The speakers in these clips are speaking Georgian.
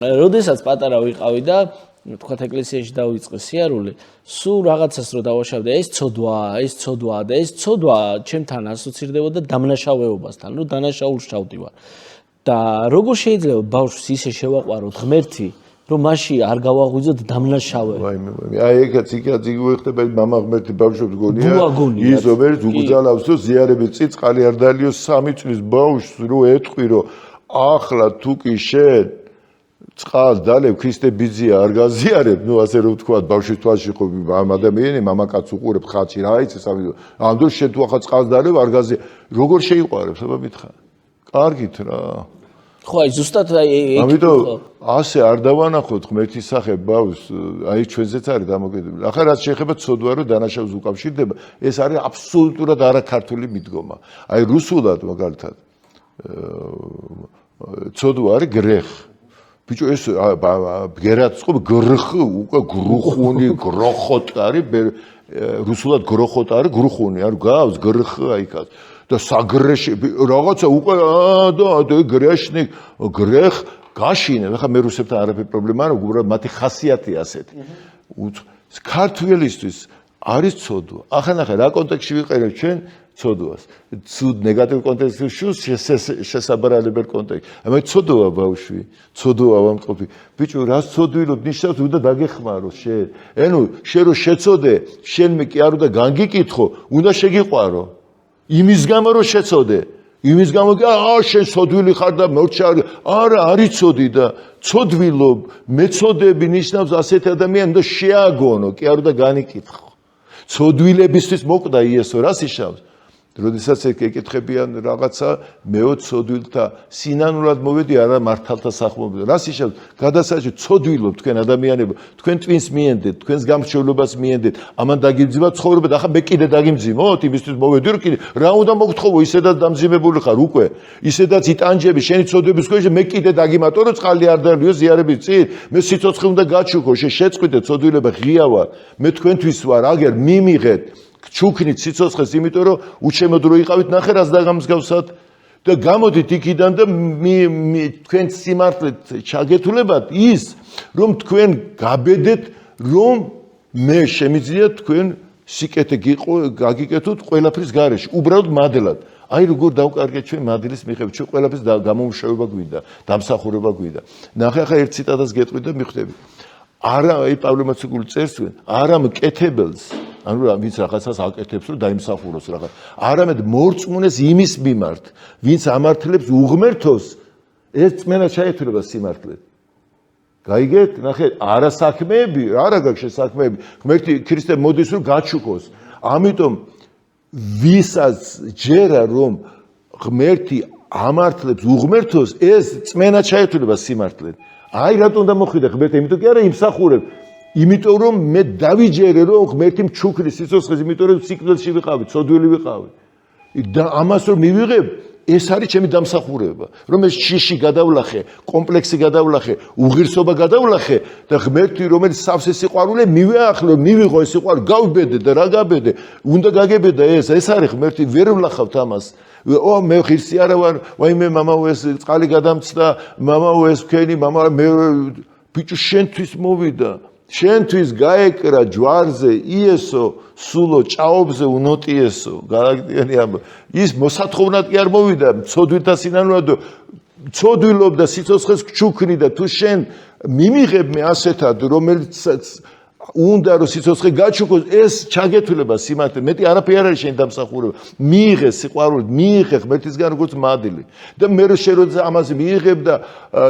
როდესაც პატარა ვიყავი და თქვათ ეკლესიაში დავიწყე სიარული, სულ რაღაცას რო დავაშავდე, ეს ცოდვაა და ეს ცოდვა ჩემთან ასოცირდებოდა დამნაშავეობასთან, რომ დანაშაულს ჩავდივარ. და როგორ შეიძლება ბავშვს ისე შევაყვაროთ ღმერთი, რომ მასში არ გავაღვიძოთ დამნაშავე. აი ეგაც იქნება მამა ღმერთი ბავშვებს გონია. ის რომელიც უგზალავს რომ ზიარები ციწყალი არ დალიოს 3 წლის ბავშვს რო ეთყვი რომ ახლა თუ კი შენ წყალს დალევ ქრისტე ბიძია არ გაზიარებ, ნუ ასე რომ ვთქვა ბავშვის თვალში ხო ამ ადამიანი მამაკაც უყურებ ხალხი რა იცი სამი ამ დროს შენ თუ ახლა წყალს დალევ არ გაზიარებ, როგორ შეიყვარებს აბა მითხა. კარგით რა. ხო აი ზუსტად აი ამიტომ ასე არ დავანახოთ ღმერთის სახე ბავშვს, აი ჩვენზეც არის დამოკიდებული. ახლა რაც შეეხება ცოდვა რომ დანაშაულს უკავშირდება, ეს არის აბსოლუტურად არაქართული მიდგომა. აი რუსულად მაგალითად ცოდვა არის გრეხ. ბიჭო ეს ბგერაც ხო გრხ უკვე გრუხუნი გროხოტ არის რუსულად გროხოტ არის გრუხუნი არ გავს გრხ აიქაც და საგრეში რაღაცა უკვე და გრეშნი გრეხ გაშინე ხა მე რუსებთან არაფერი პრობლემა არ უბრალოდ მათი ხასიათი ასეთი ქართველისთვის არის ცოდვა ახლა ნახე რა კონტექსტში ვიყენებ ჩვენ ცოდვას ცუდ ნეგატიურ კონტექსტში შუს შესაბრალებელ კონტექსტში ამიტომ ცოდვა ბავშვი ცოდვა ვამყოფი ბიჭო რას ცოდვილობ ნიშნავს უნდა დაგეხმარო შენ ანუ შენ რო შეცოდე შენმე კი არ უნდა განგიკითხო უნდა შეგიყვარო იმის გამო რომ შეცოდე იმის გამო კი შენ ცოდვილი ხარ და მორჩა არა არიცოდი და ცოდვილობ მეცოდები ნიშნავს ასეთ ადამიანს უნდა შეაგონო კი არ უნდა განიკითხო ცოდვილებისთვის მოკვდა იესო რას იშავს როდესაც ეკითხებიან რაღაცა მეო ცოდვილთა სინანულად მოვედი არა მართალთა სახმობიდან რას იშავს გადასაჭირო ცოდვილობ თქვენ ადამიანებო თქვენ ტვინს მიენდეთ თქვენს გამრჩევლობას მიენდეთ ამან დაგიმძიმა ცხოვრება და ახლა მე კიდე დაგიმძიმოთ იმისთვის მოვედი რომ კიდე რა უნდა მოგთხოვო ისედაც დამძიმებული ხარ უკვე ისედაც იტანჯები შენი ცოდვების ქვეშ მე კიდე დაგიმატო რომ წყალი არ დალიო ზიარების წინ მე სიცოცხლე უნდა გაჩუქო შეწყვიტე ცოდვილება ღია ვარ მე თქვენთვის ვარ აგერ მიმიღეთ ჩუქნით სიცოცხლეს იმიტომ რომ უჩემო დრო იყავით ნახე რას დაგამსგავსად და გამოდით იქიდან და თქვენ სიმართლეთ ჩაგეთულებათ ის რომ თქვენ გაბედეთ რომ მე შემიძლია თქვენ სიკეთე გაგიკეთოთ ყველაფრის გარეშე უბრალოდ მადლად აი როგორ დავკარგეთ ჩვენ მადლის მიღებით ჩვენ ყველაფრის გამომშვება გვინდა დამსახურება გვინდა ნახე ახლა ერთ ციტატას გეტყვი და მიხვდები არა აი პავლე მოციქული წერს თქვენ არა მკეთებელს ანუ ვინც რაღაცას აკეთებს რომ დაიმსახუროს რაღაც არამედ მორწმუნეს იმის მიმართ ვინც ამართლებს უღმერთოს ეს წმენა ჩაეთვლება სიმართლედ გაიგეთ ნახე არა საქმეები არა გაქვს საქმეები ღმერთი ქრისტე მოდის რომ გაჩუქოს ამიტომ ვისაც ჯერა რომ ღმერთი ამართლებს უღმერთოს ეს წმენა ჩაეთვლება სიმართლედ აი რატომ უნდა მოხვიდე ღმერთი იმიტომ კი არა იმსახურებ იმიტომ რომ მე დავიჯერე რომ ღმერთი მჩუქნის სიცოცხლეს იმიტომ რომ სიკვდილში ვიყავი ცოდვილი ვიყავი და ამას რომ მივიღებ ეს არის ჩემი დამსახურება რომ ეს შიში გადავლახე კომპლექსი გადავლახე უღირსობა გადავლახე და ღმერთი რომელიც სავსე სიყვარული მივეახლო მივიღო ეს სიყვარული გავიბედე და რა გაბედე უნდა გაგებედა ეს არის ღმერთი ვერ ვლახავთ ამას მე ღირსი არა ვარ ვაიმე მამაო ეს წყალი გადამწდა მამაო ეს ვქენი მამა მე ბიჭო შენთვის მოვიდა შენთვის გაეკრა ჯვარზე იესო სულო ჭაობზე უნოტიესო გარაგტიანი ამბ ის მოსათხოვნად კი არ მოვიდა ცოდვილთა სინანულად ცოდვილობ და სიცოცხლეს გჩუქნი და თუ შენ მიმიღებ მე ასეთად რომელიც უნდა რომ სიცოცხლე გაჩუქოს ეს ჩაგეთვლება სიმართლე მეტი არაფერი არ არის შენ დამსახურება მიიღე სიყვარული მიიღე ღმერთისგან როგორც მადლი და მე შენ როცა ამას მიიღებ და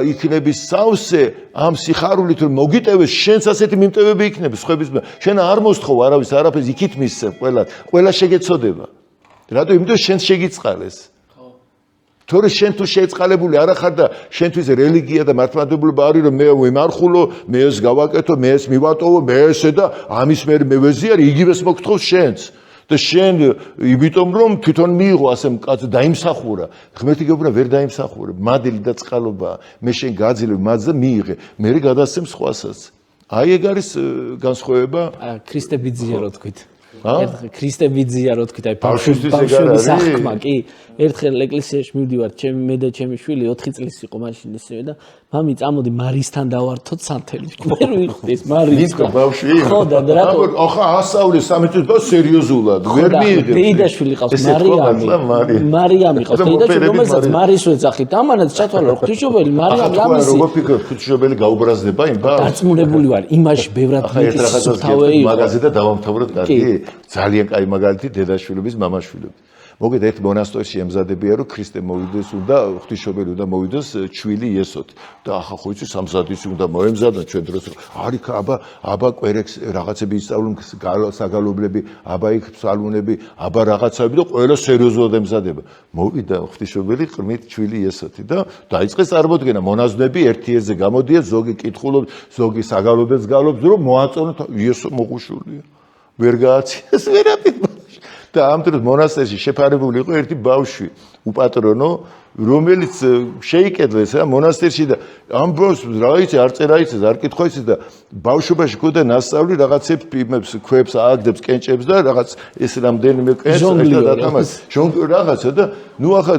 იქნები სავსე ამ სიხარულით რომ მოგიტევეს შენს ასეთი მიმტევები იქნება სხვების შენ არ მოსთხოვ არავის არაფერს იქით მისცემ ყველა შეგეცოდება რატო იმიტომ შენს შეგიწყალეს თორე შენ თუ შეწყალებული არ ახარ და შენთვის რელიგია და მართლმადიდებლობა არის რომ მე ვიმარხულო მე ეს გავაკეთო მე ეს მივატოვო მე ესე და ამის მე ვეზიარი იგივეს მოგთხოვს შენს და შენ იმიტომ რომ თვითონ მიიღო ასე მკაცო დაიმსახურა ღმერთი გეუბნა ვერ დაიმსახურებ მადლი და წყალობა მე შენ გაძლევ მადლს და მიიღე მე გადასცემ სხვასაც აი ეგ არის განსხვავება ქრისტე ბიძია რო თქვით ერთხელ ქრისტე ვიძია რო თქვით აი ბავშვისთვის ეგ ბავშვის არის? ახმა კი ერთხელ ეკლესიაში მივდივარ მე და ჩემი შვილი 4 წლის იყო მაშინ ისევე და მამი წამოდი მარისთან დავართოთ სანთელი მე რო იხდეს მარის ვინკო ბავშვი ხო და რატო ახლა ასავლე 3 წუთს ბავშვი სერიოზულად ვერ მიიღებს დეიდაშვილი ყავს მარიამი ყავს დეიდაშვილი რომელსაც მარის ვეძახით ამანაც ჩათვალა ღვთისმშობელი მარიამი ამისი როგორ ფიქრობ ღვთისმშობელი გაუბრაზდება იმ ბავშვს დარწმუნებული ვარ იმაში ბევრად მიტკიცთავე მაგაზე და დავამთავროთ კარგი ძალიან კაი მაგალითი დედაშვილების მამაშვილები მოგეთ ერთ მონასტერში ემზადებიან რომ ქრისტე მოვიდეს უნდა ღვთისმშობელი უნდა მოვიდეს ჩვილი იესოთ და ახლა ხო იცი სამზადისი უნდა მოემზადა ჩვენ დროს არის აბა კვერექს რაღაცები ისწავლონ საგალობლები აბა იქ ფსალმუნები აბა რაღაცები და ყველა სერიოზულად ემზადება მოვიდა ღვთისმშობელი ყრმით ჩვილი იესოთი და დაიწყეს წარმოდგენა მონაზვნები ერთიეზე გამოდიან ზოგი კითხულობს ზოგი საგალობლებს გალობს რომ მოაწონოთ იესო მოყუშულია ვერ გააციეს ვერაფერ და ამ დროს მონასტერში შეფარებული იყო ერთი ბავშვი უპატრონო რომელიც შეიკედლეს რა მონასტერში და ამ ბავშვს რა იცი არ წერა იცის არ კითხვა იცის და ბავშვობაში ქონდა ნასწავლი რაღაცებს იმებს ქვებს ააგდებს კენჭებს და რაღაც ეს რამდენიმე კენჭს და თამას ჟონგლიორ რაღაცა და ნუ ახლა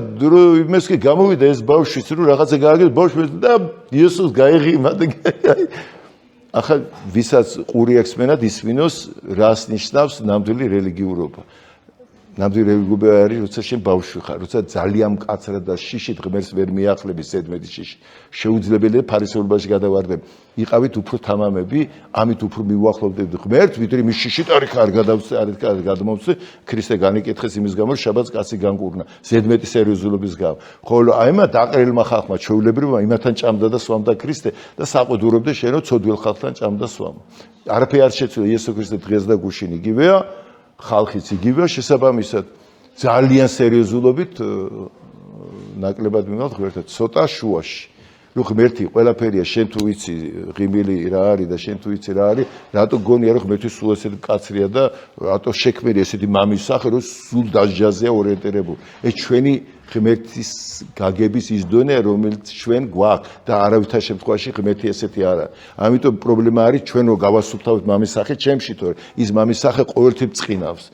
იმეს კი გამოვიდა ეს ბავშვიც რომ რაღაცა გააგებს ბავშვს და იესოს გაეღიმა და ახლა ვისაც ყური აქვს მენად ისმინოს რას ნიშნავს ნამდვილი რელიგიურობა ნამდვილი რელიგიურობა არის როცა შენ ბავშვი ხარ როცა ძალიან მკაცრად და შიშით ღმერთს ვერ მიახლები ზედმეტი შიში შეუძლებელია ფარისეულობაში გადავარდები იყავით უფრო თამამები ამით უფრო მიუახლოვდებით ღმერთს ვიდრე მის შიშით არ გადმოვცე ქრისტე განიკითხეს იმის გამო შაბათს კაცი განკურნა ზედმეტი სერიოზულობის გამო ხოლო აი მათ დაყრილმა ხალხმა ჩვეულებრივმა იმათთან ჭამდა და სვამდა ქრისტე და საყუდურობდა შენო ცოდვილ ხალხთან ჭამდა სვამა არაფერი არ შეცვლა იესო ქრისტე დღეს და გუშინ იგივეა ხალხიც იგივეა შესაბამისად ძალიან სერიოზულობით ნაკლებად მიმართ ღმერთად ცოტა შუაში რომ ღმერთი ყველაფერია შენ თუ ვიცი ღიმილი რა არის და შენ თუ ვიცი რა არის რატო გონია რომ ღმერთი სულ ესეთი მკაცრია და რატო შექმნილი ესეთი მამის სახე რომ სულ დასჯაზეა ორიენტირებული ეს ჩვენი ღმერთის გაგების ის დონეა რომელიც ჩვენ გვაქვს და არავითარ შემთხვევაში ღმერთი ესეთი არ არის ამიტომ პრობლემა არის ჩვენ რომ გავასუფთავოთ მამის სახე ჩემში თორე ის მამის სახე ყოველთვის წყინავს